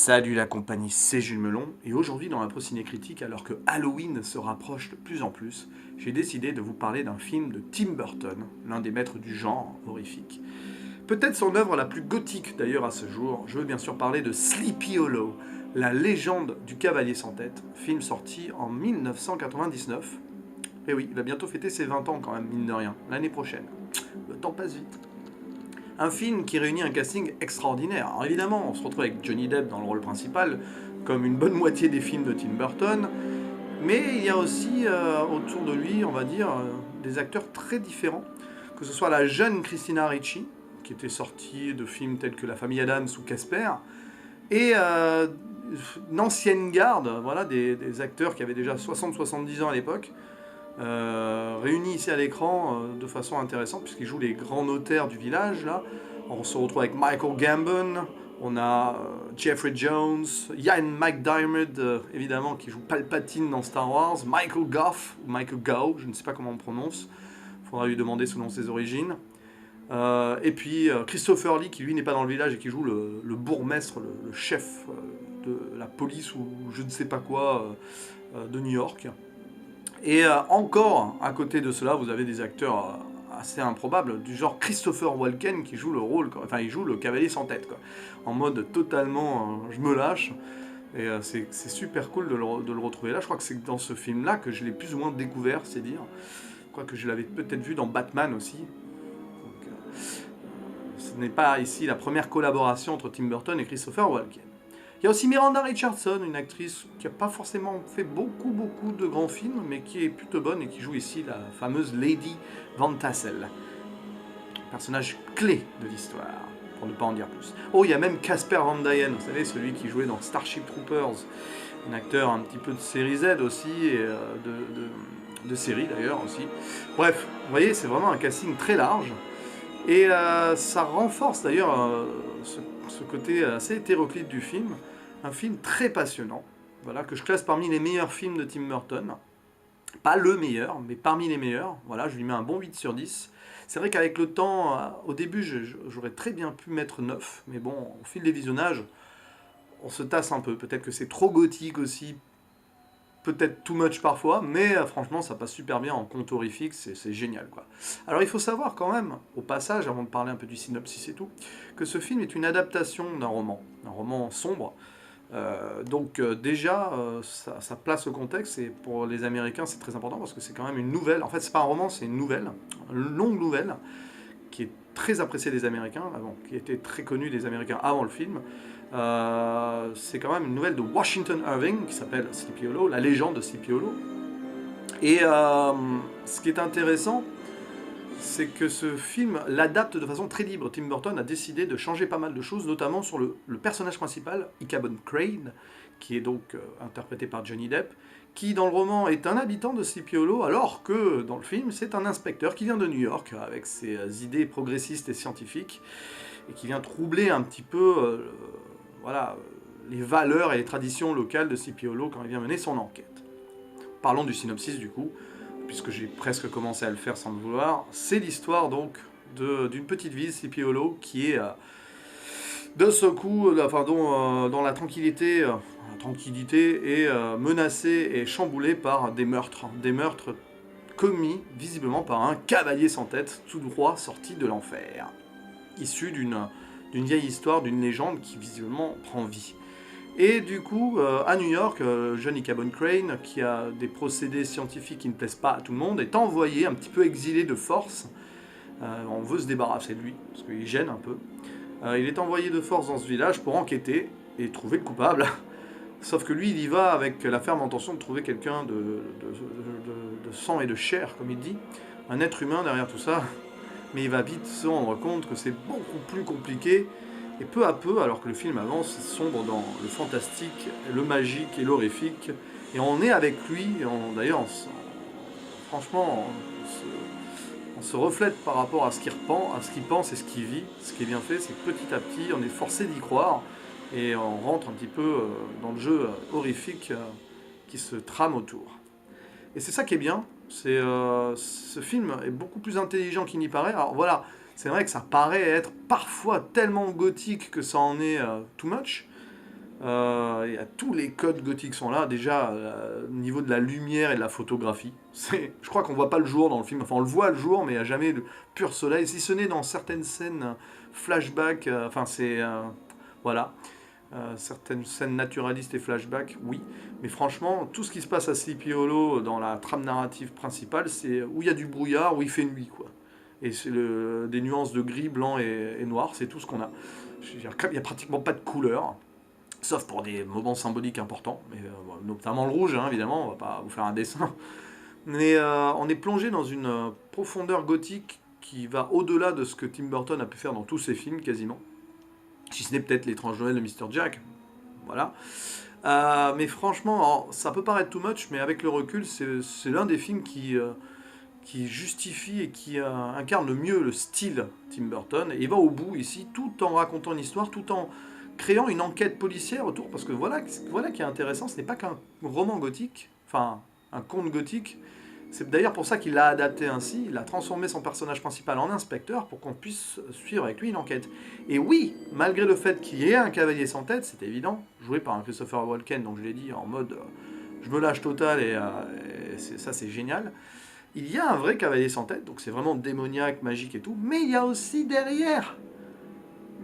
Salut la compagnie, c'est Jules Melon, et aujourd'hui dans l'Impro Ciné Critique, alors que Halloween se rapproche de plus en plus, j'ai décidé de vous parler d'un film de Tim Burton, l'un des maîtres du genre horrifique. Peut-être son œuvre la plus gothique d'ailleurs à ce jour, je veux bien sûr parler de Sleepy Hollow, la légende du cavalier sans tête, film sorti en 1999. Et oui, il va bientôt fêter ses 20 ans quand même, mine de rien, l'année prochaine. Le temps passe vite. Un film qui réunit un casting extraordinaire. Alors évidemment, on se retrouve avec Johnny Depp dans le rôle principal, comme une bonne moitié des films de Tim Burton, mais il y a aussi autour de lui, on va dire, des acteurs très différents, que ce soit la jeune Christina Ricci, qui était sortie de films tels que La Famille Adams ou Casper, et une ancienne garde, voilà, des acteurs qui avaient déjà 60-70 ans à l'époque, réunis ici à l'écran de façon intéressante, puisqu'ils jouent les grands notaires du village, là. On se retrouve avec Michael Gambon, on a Jeffrey Jones, Ian McDiarmid, évidemment, qui joue Palpatine dans Star Wars, Michael Gough, ou Michael Gough, je ne sais pas comment on prononce, il faudra lui demander selon ses origines. Et puis Christopher Lee, qui lui n'est pas dans le village et qui joue le bourgmestre, le chef de la police ou je ne sais pas quoi de New York. Et encore, à côté de cela, vous avez des acteurs assez improbables, du genre Christopher Walken qui joue le rôle, enfin il joue le cavalier sans tête, quoi, en mode totalement je me lâche. Et c'est super cool de le retrouver là. Je crois que c'est dans ce film-là que je l'ai plus ou moins découvert, c'est dire. Quoique je l'avais peut-être vu dans Batman aussi. Donc, ce n'est pas ici la première collaboration entre Tim Burton et Christopher Walken. Il y a aussi Miranda Richardson, une actrice qui n'a pas forcément fait beaucoup de grands films, mais qui est plutôt bonne et qui joue ici la fameuse Lady Van Tassel. Personnage clé de l'histoire, pour ne pas en dire plus. Oh, il y a même Casper Van Dien, vous savez, celui qui jouait dans Starship Troopers, un acteur un petit peu de série Z aussi, et de série d'ailleurs aussi. Bref, vous voyez, c'est vraiment un casting très large. Et ça renforce d'ailleurs ce côté assez hétéroclite du film. Un film très passionnant, voilà, que je classe parmi les meilleurs films de Tim Burton. Pas le meilleur, mais parmi les meilleurs. Voilà, je lui mets un bon 8 sur 10. C'est vrai qu'avec le temps, au début, j'aurais très bien pu mettre 9. Mais bon, au fil des visionnages, on se tasse un peu. Peut-être que c'est trop gothique aussi, peut-être too much parfois, mais franchement ça passe super bien en conte horrifique, c'est génial quoi. Alors il faut savoir quand même, au passage, avant de parler un peu du synopsis et tout, que ce film est une adaptation d'un roman sombre. Donc déjà ça place le contexte, et pour les Américains c'est très important parce que c'est quand même une nouvelle, en fait c'est pas un roman, c'est une nouvelle, une longue nouvelle, qui est très appréciée des Américains, qui était très connue des Américains avant le film. C'est quand même une nouvelle de Washington Irving qui s'appelle Sleepy Hollow, la légende de Sleepy Hollow. Et ce qui est intéressant, c'est que ce film l'adapte de façon très libre. Tim Burton a décidé de changer pas mal de choses, notamment sur le personnage principal, Ichabod Crane, qui est donc interprété par Johnny Depp, qui dans le roman est un habitant de Sleepy Hollow, alors que dans le film c'est un inspecteur qui vient de New York, avec ses idées progressistes et scientifiques, et qui vient troubler un petit peu voilà, les valeurs et les traditions locales de Sleepy Hollow quand il vient mener son enquête. Parlons du synopsis du coup, puisque j'ai presque commencé à le faire sans le vouloir. C'est l'histoire donc d'une petite ville, Sleepy Hollow, qui est d'un seul coup, dont la tranquillité est menacée et chamboulée par des meurtres commis visiblement par un cavalier sans tête, tout droit sorti de l'enfer, issu d'une vieille histoire, d'une légende qui visiblement prend vie. Et du coup, à New York, jeune Ichabod Crane, qui a des procédés scientifiques qui ne plaisent pas à tout le monde, est envoyé, un petit peu exilé de force. On veut se débarrasser de lui, parce qu'il gêne un peu. Il est envoyé de force dans ce village pour enquêter et trouver le coupable. Sauf que lui, il y va avec la ferme intention de trouver quelqu'un de sang et de chair, comme il dit. Un être humain derrière tout ça. Mais il va vite se rendre compte que c'est beaucoup plus compliqué. Et peu à peu, alors que le film avance, il sombre dans le fantastique, le magique et l'horrifique. Et on est avec lui, d'ailleurs, franchement, on se reflète par rapport à ce qu'il pense et ce qu'il vit. Ce qui est bien fait, c'est que petit à petit, on est forcé d'y croire. Et on rentre un petit peu dans le jeu horrifique qui se trame autour. Et c'est ça qui est bien, ce film est beaucoup plus intelligent qu'il n'y paraît. Alors voilà, c'est vrai que ça paraît être parfois tellement gothique que ça en est too much, Il y a tous les codes gothiques sont là. Déjà, au niveau de la lumière et de la photographie. Je crois qu'on voit pas le jour dans le film. Enfin, on le voit le jour, mais il n'y a jamais de pur soleil. Si ce n'est dans certaines scènes flashback. Enfin, c'est. Voilà. Certaines scènes naturalistes et flashback, oui. Mais franchement, tout ce qui se passe à Sleepy Hollow dans la trame narrative principale, c'est où il y a du brouillard, où il fait nuit, quoi. Et c'est des nuances de gris, blanc et noir, c'est tout ce qu'on a. Je veux dire, il n'y a pratiquement pas de couleur, sauf pour des moments symboliques importants, mais, notamment le rouge, hein, évidemment, on va pas vous faire un dessin. Mais on est plongé dans une profondeur gothique qui va au-delà de ce que Tim Burton a pu faire dans tous ses films, quasiment. Si ce n'est peut-être l'étrange Noël de Mr. Jack. Voilà. Mais franchement, alors, ça peut paraître too much, mais avec le recul, c'est l'un des films qui justifie et qui incarne le mieux le style Tim Burton. Et il va au bout ici, tout en racontant une histoire, tout en créant une enquête policière autour. Parce que voilà qui est intéressant, ce n'est pas qu'un roman gothique, enfin un conte gothique. C'est d'ailleurs pour ça qu'il l'a adapté ainsi, il a transformé son personnage principal en inspecteur pour qu'on puisse suivre avec lui une enquête. Et oui, malgré le fait qu'il y ait un cavalier sans tête, c'est évident, joué par un Christopher Walken, donc je l'ai dit, en mode je me lâche total et ça c'est génial. Il y a un vrai cavalier sans tête, donc c'est vraiment démoniaque, magique et tout, mais il y a aussi derrière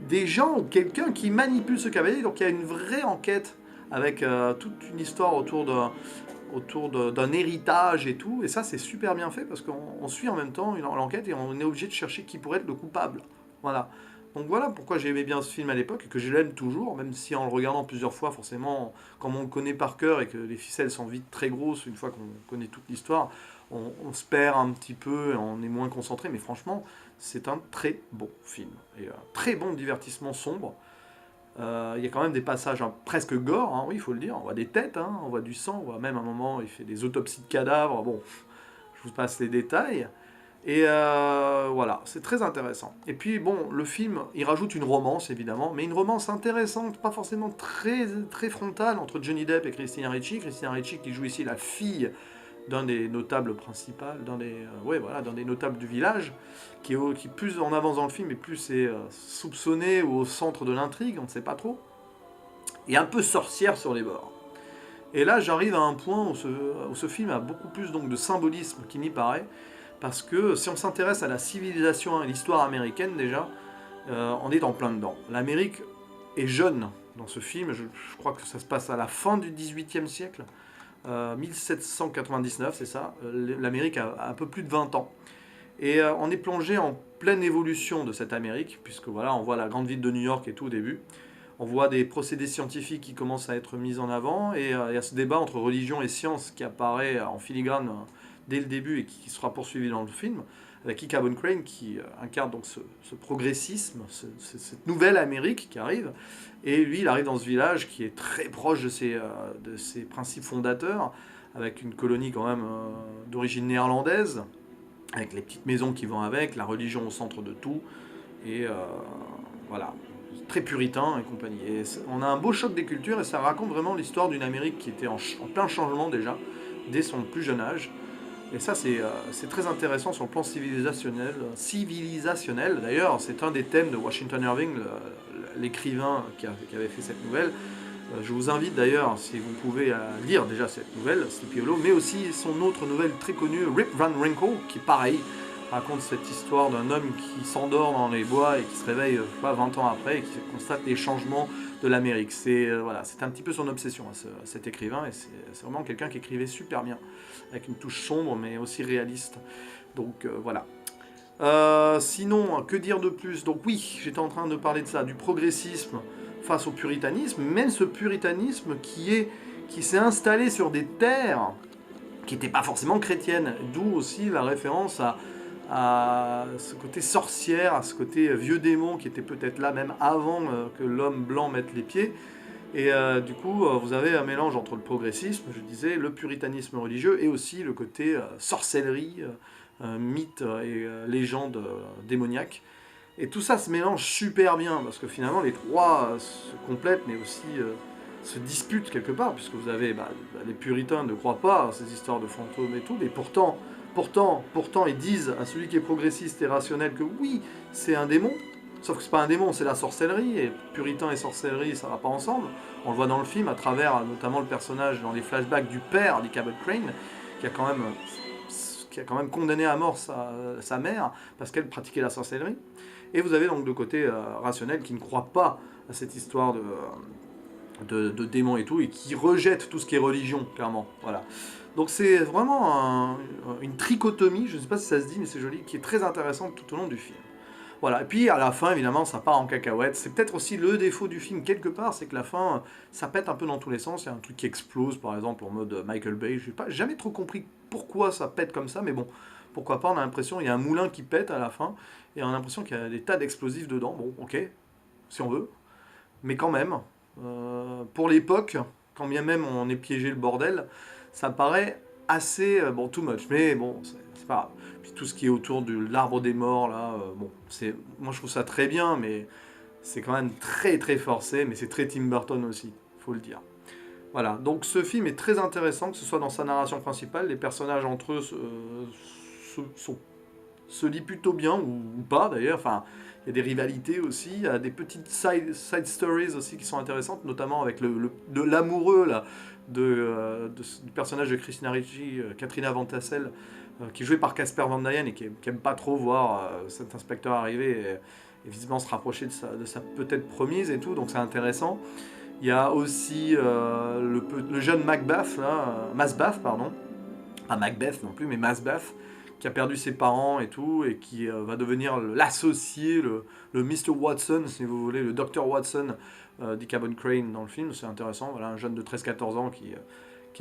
des gens ou quelqu'un qui manipule ce cavalier, donc il y a une vraie enquête avec toute une histoire autour d'un héritage et tout, et ça c'est super bien fait parce qu'on suit en même temps l'enquête et on est obligé de chercher qui pourrait être le coupable. Voilà. Donc voilà pourquoi j'aimais bien ce film à l'époque et que je l'aime toujours, même si en le regardant plusieurs fois, forcément, comme on le connaît par cœur et que les ficelles sont vite très grosses une fois qu'on connaît toute l'histoire, on se perd un petit peu et on est moins concentré, mais franchement, c'est un très bon film et un très bon divertissement sombre. Il y a quand même des passages presque gore, hein, oui, il faut le dire. On voit des têtes, hein, on voit du sang, on voit même à un moment, il fait des autopsies de cadavres. Bon, je vous passe les détails. Et voilà, c'est très intéressant. Et puis, bon, le film, il rajoute une romance, évidemment, mais une romance intéressante, pas forcément très, très frontale, entre Johnny Depp et Christina Ricci. Christina Ricci qui joue ici la fille d'un des notables principaux, d'un des notables du village, qui plus on avance dans le film et plus c'est soupçonné ou au centre de l'intrigue, on ne sait pas trop, et un peu sorcière sur les bords. Et là j'arrive à un point où ce film a beaucoup plus donc de symbolisme qui m'y paraît, parce que si on s'intéresse à la civilisation et à l'histoire américaine déjà, on est en plein dedans. L'Amérique est jeune dans ce film, je crois que ça se passe à la fin du XVIIIe siècle, 1799, c'est ça. L'Amérique a un peu plus de 20 ans. Et on est plongé en pleine évolution de cette Amérique, puisque voilà, on voit la grande ville de New York et tout au début. On voit des procédés scientifiques qui commencent à être mis en avant, et il y a ce débat entre religion et science qui apparaît en filigrane dès le début et qui sera poursuivi dans le film, avec Ichabod Cabot Crane qui incarne donc ce progressisme, cette nouvelle Amérique qui arrive. Et lui, il arrive dans ce village qui est très proche de ses principes fondateurs, avec une colonie quand même d'origine néerlandaise, avec les petites maisons qui vont avec, la religion au centre de tout, et voilà, très puritain et compagnie. Et on a un beau choc des cultures et ça raconte vraiment l'histoire d'une Amérique qui était en plein changement déjà, dès son plus jeune âge. Et ça, c'est très intéressant sur le plan civilisationnel. D'ailleurs, c'est un des thèmes de Washington Irving, l'écrivain qui avait fait cette nouvelle. Je vous invite d'ailleurs, si vous pouvez, à lire déjà cette nouvelle, Sleepy Hollow, mais aussi son autre nouvelle très connue, Rip Van Winkle, qui pareil, raconte cette histoire d'un homme qui s'endort dans les bois et qui se réveille pas 20 ans après et qui constate les changements de l'Amérique. C'est un petit peu son obsession à cet écrivain et c'est vraiment quelqu'un qui écrivait super bien, avec une touche sombre mais aussi réaliste. Donc voilà. Sinon, que dire de plus? Donc oui, j'étais en train de parler de ça, du progressisme face au puritanisme, même ce puritanisme qui s'est installé sur des terres qui n'étaient pas forcément chrétiennes, d'où aussi la référence à ce côté sorcière, à ce côté vieux démon qui était peut-être là même avant que l'homme blanc mette les pieds. Et du coup, vous avez un mélange entre le progressisme, je disais, le puritanisme religieux et aussi le côté sorcellerie, mythe et légende démoniaque. Et tout ça se mélange super bien, parce que finalement les trois se complètent, mais aussi se disputent quelque part, puisque vous avez les puritains ne croient pas à ces histoires de fantômes et tout, mais pourtant, ils disent à celui qui est progressiste et rationnel que oui, c'est un démon, Sauf que c'est pas un démon, c'est la sorcellerie, et puritain et sorcellerie, ça va pas ensemble. On le voit dans le film, à travers notamment le personnage dans les flashbacks du père d'Ichabod Crane, qui a quand même, qui a quand même condamné à mort sa mère, parce qu'elle pratiquait la sorcellerie. Et vous avez donc le côté rationnel qui ne croit pas à cette histoire de démons et tout, et qui rejette tout ce qui est religion, clairement. Voilà. Donc c'est vraiment une trichotomie, je ne sais pas si ça se dit, mais c'est joli, qui est très intéressante tout au long du film. Voilà, et puis à la fin, évidemment, ça part en cacahuète. C'est peut-être aussi le défaut du film, quelque part, c'est que la fin, ça pète un peu dans tous les sens. Il y a un truc qui explose, par exemple, en mode Michael Bay. Je n'ai pas jamais trop compris pourquoi ça pète comme ça, mais bon, pourquoi pas, on a l'impression qu'il y a un moulin qui pète à la fin, et on a l'impression qu'il y a des tas d'explosifs dedans. Bon, ok, si on veut, mais quand même, pour l'époque, quand bien même on est piégé le bordel, ça paraît assez, bon, too much, mais bon, c'est pas grave. Puis tout ce qui est autour de l'arbre des morts, là, bon, moi je trouve ça très bien, mais c'est quand même très très forcé, mais c'est très Tim Burton aussi, faut le dire. Voilà, donc ce film est très intéressant, que ce soit dans sa narration principale, les personnages entre eux se lient plutôt bien, ou pas d'ailleurs, enfin, il y a des rivalités aussi, il y a des petites side stories aussi qui sont intéressantes, notamment avec de l'amoureux là, du personnage de Christina Ricci, Katrina Van Tassel, qui est jouée par Casper Van Dien et qui aime pas trop voir cet inspecteur arriver et visiblement se rapprocher de sa peut-être promise et tout, donc c'est intéressant. Il y a aussi le jeune Macbeth, là, Masbeth, pardon, pas Macbeth non plus, mais Masbeth, qui a perdu ses parents et tout, et qui va devenir l'associé, le Mr. Watson, si vous voulez, le Dr. Watson d'Ichabod Crane dans le film. C'est intéressant, voilà, un jeune de 13-14 ans qui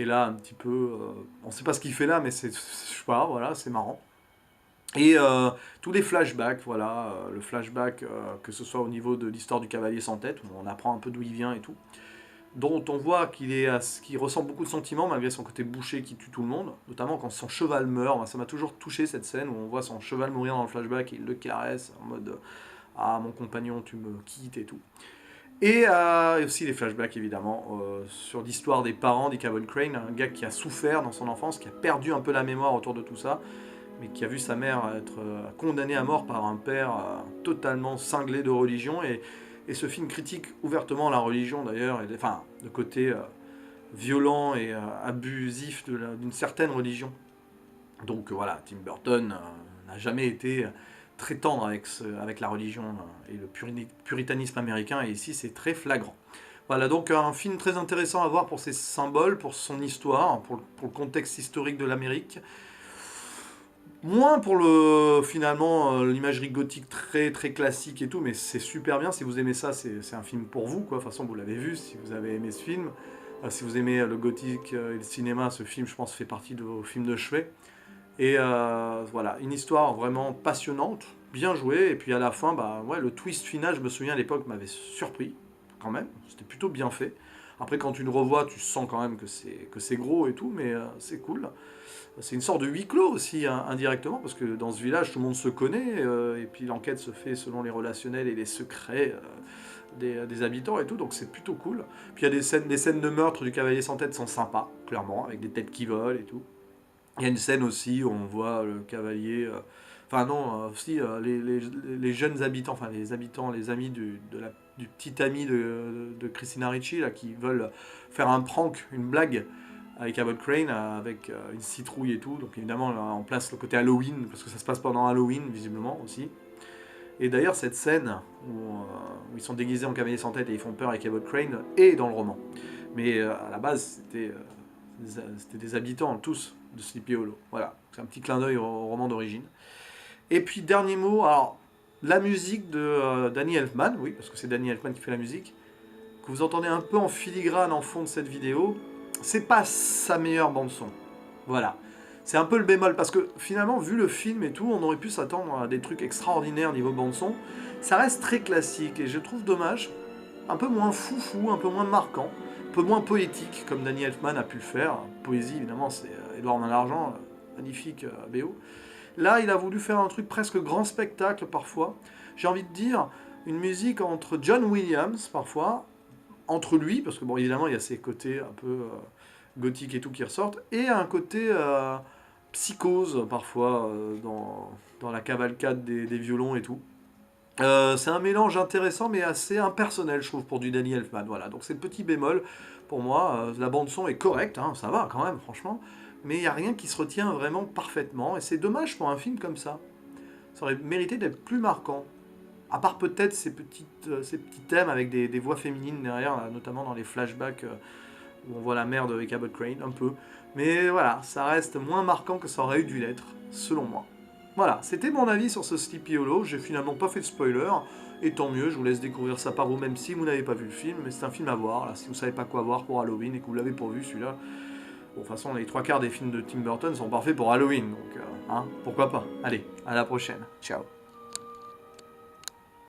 est là un petit peu... on ne sait pas ce qu'il fait là, mais je sais pas, voilà, c'est marrant. Et tous les flashbacks, voilà, le flashback, que ce soit au niveau de l'histoire du cavalier sans tête, où on apprend un peu d'où il vient et tout, dont on voit qu'il ressent beaucoup de sentiments malgré son côté bouché qui tue tout le monde, notamment quand son cheval meurt. Moi, ça m'a toujours touché cette scène où on voit son cheval mourir dans le flashback et il le caresse en mode ah mon compagnon tu me quittes et tout. Et aussi les flashbacks évidemment sur l'histoire des parents d'Ichabod Crane, un gars qui a souffert dans son enfance, qui a perdu un peu la mémoire autour de tout ça, mais qui a vu sa mère être condamnée à mort par un père totalement cinglé de religion. Et ce film critique ouvertement la religion d'ailleurs, enfin le côté violent et abusif d'une certaine religion. Donc voilà, Tim Burton n'a jamais été très tendre avec la religion et le puritanisme américain, et ici c'est très flagrant. Voilà, donc un film très intéressant à voir pour ses symboles, pour son histoire, pour le contexte historique de l'Amérique. Moins pour finalement l'imagerie gothique très très classique et tout, mais c'est super bien. Si vous aimez ça, c'est un film pour vous, quoi. De toute façon, vous l'avez vu si vous avez aimé ce film. Si vous aimez le gothique et le cinéma, ce film, je pense, fait partie de vos films de chevet. Et voilà, une histoire vraiment passionnante, bien jouée. Et puis à la fin, bah ouais, le twist final, je me souviens à l'époque, m'avait surpris quand même. C'était plutôt bien fait. Après, quand tu le revois, tu sens quand même que c'est gros et tout, mais c'est cool. C'est une sorte de huis clos aussi, hein, indirectement, parce que dans ce village, tout le monde se connaît, et puis l'enquête se fait selon les relationnels et les secrets des habitants et tout, donc c'est plutôt cool. Puis il y a les scènes de meurtre du cavalier sans tête sont sympas, clairement, avec des têtes qui volent et tout. Il y a une scène aussi où on voit le cavalier... enfin non, aussi les jeunes habitants, enfin les habitants, les amis du petit ami de Christina Ricci, là, qui veulent faire un prank, une blague avec Abbott Crane, avec une citrouille et tout. Donc évidemment, là, on place le côté Halloween, parce que ça se passe pendant Halloween, visiblement, aussi. Et d'ailleurs, cette scène où ils sont déguisés en cavalier sans tête et ils font peur avec Abbott Crane est dans le roman. Mais à la base, c'était des habitants, tous, de Sleepy Hollow. Voilà, c'est un petit clin d'œil au roman d'origine. Et puis, dernier mot, alors, la musique de Danny Elfman, oui, parce que c'est Danny Elfman qui fait la musique, que vous entendez un peu en filigrane en fond de cette vidéo, c'est pas sa meilleure bande-son. Voilà. C'est un peu le bémol, parce que finalement, vu le film et tout, on aurait pu s'attendre à des trucs extraordinaires niveau bande-son. Ça reste très classique, et je trouve dommage, un peu moins foufou, un peu moins marquant, un peu moins poétique, comme Danny Elfman a pu le faire. Poésie, évidemment, c'est Édouard Main d'Argent, magnifique BO. Là, il a voulu faire un truc presque grand spectacle, parfois. J'ai envie de dire, une musique entre John Williams, parfois, entre lui, parce que bon, évidemment, il y a ces côtés un peu gothiques et tout qui ressortent, et un côté psychose, parfois, dans la cavalcade des violons et tout. C'est un mélange intéressant mais assez impersonnel, je trouve, pour du Danny Elfman. Voilà, donc c'est le petit bémol pour moi. La bande-son est correcte, hein, ça va quand même, franchement. Mais il n'y a rien qui se retient vraiment parfaitement. Et c'est dommage pour un film comme ça. Ça aurait mérité d'être plus marquant. À part peut-être ces petits thèmes avec des voix féminines derrière, là, notamment dans les flashbacks où on voit la mère de Cabot Crane, un peu. Mais voilà, ça reste moins marquant que ça aurait dû l'être, selon moi. Voilà, c'était mon avis sur ce Sleepy Hollow. J'ai finalement pas fait de spoiler, et tant mieux, je vous laisse découvrir ça par vous-même si vous n'avez pas vu le film. Mais c'est un film à voir, là, si vous savez pas quoi voir pour Halloween et que vous l'avez pas vu celui-là. Bon, de toute façon, les trois quarts des films de Tim Burton sont parfaits pour Halloween, donc pourquoi pas. Allez, à la prochaine. Ciao.